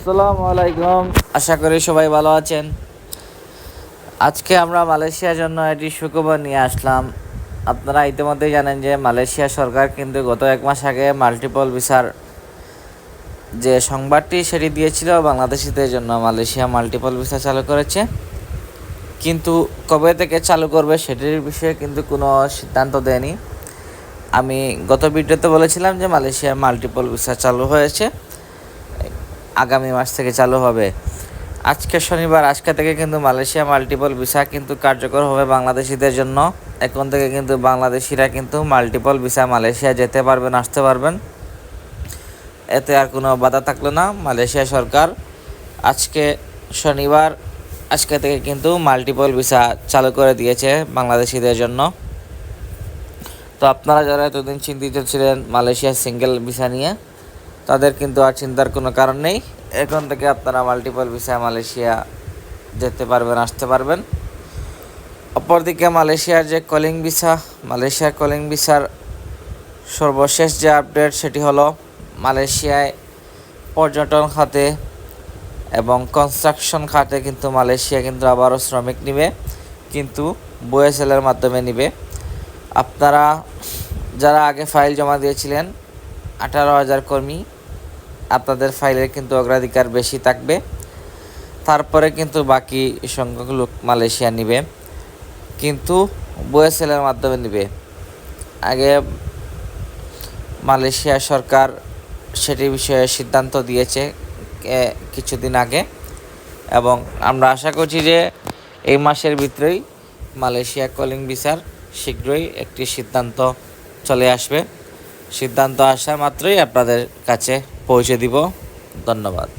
আসসালামু আলাইকুম। আশা করি সবাই ভালো আছেন। আজকে আমরা মালয়েশিয়ার জন্য একটি সুখবর নিয়ে আসলাম। আপনারা ইতিমধ্যেই জানেন যে মালয়েশিয়া সরকার কিন্তু গত 1 মাস আগে মাল্টিপল ভিসার যে সংবাদটি সেটি দিয়েছিল বাংলাদেশিদের জন্য। মালয়েশিয়া মাল্টিপল ভিসা চালু করেছে, কিন্তু কবে থেকে চালু করবে সেটির বিষয়ে কিন্তু কোনো সিদ্ধান্ত দেয়নি। আমি গত ভিডিওতে বলেছিলাম যে মালয়েশিয়া মাল্টিপল ভিসা চালু হয়েছে, আগামী মাস থেকে চালু হবে। আজকে শনিবার, আজকে থেকে কিন্তু মালয়েশিয়া মাল্টিপল ভিসা কিন্তু কার্যকর হবে বাংলাদেশিদের জন্য। এখন থেকে কিন্তু বাংলাদেশিরা কিন্তু মাল্টিপল ভিসা মালয়েশিয়া যেতে পারবেন, আসতে পারবেন। এতে আর কোনো বাধা থাকলো না। মালয়েশিয়া সরকার আজকে শনিবার, আজকে থেকে কিন্তু মাল্টিপল ভিসা চালু করে দিয়েছে বাংলাদেশিদের জন্য। তো আপনারা যারা এতদিন চিন্তিত ছিলেন মালয়েশিয়া সিঙ্গেল ভিসা নিয়ে, তাদের কিন্তু আর চিন্তার কোনো কারণ নেই। এখন থেকে আপনারা মাল্টিপল ভিসা মালয়েশিয়া যেতে পারবেন, আসতে পারবেন। অপরদিকে মালয়েশিয়ার যে কলিং ভিসা, মালয়েশিয়ার কলিং ভিসার সর্বশেষ যে আপডেট সেটি হলো মালয়েশিয়ায় পর্যটন খাতে এবং কনস্ট্রাকশন খাতে কিন্তু মালয়েশিয়া কিন্তু আবারও শ্রমিক নিবে, কিন্তু বুয়েসেলের মাধ্যমে নিবে। আপনারা যারা আগে ফাইল জমা দিয়েছিলেন 18,000 কর্মী, আপনাদের ফাইলের কিন্তু অগ্রাধিকার বেশি থাকবে। তারপরে কিন্তু বাকি সংখ্যক লোক মালয়েশিয়া নিবে, কিন্তু বুয়েসেলের মাধ্যমে নিবে। আগে মালয়েশিয়া সরকার সেটি বিষয়ে সিদ্ধান্ত দিয়েছে কিছুদিন আগে, এবং আমরা আশা করছি যে এই মাসের ভিতরেই মালয়েশিয়া কলিং ভিসার শীঘ্রই একটি সিদ্ধান্ত চলে আসবে। সিদ্ধান্ত আসা মাত্রই আপনাদের কাছে পৌঁছে দিব। ধন্যবাদ।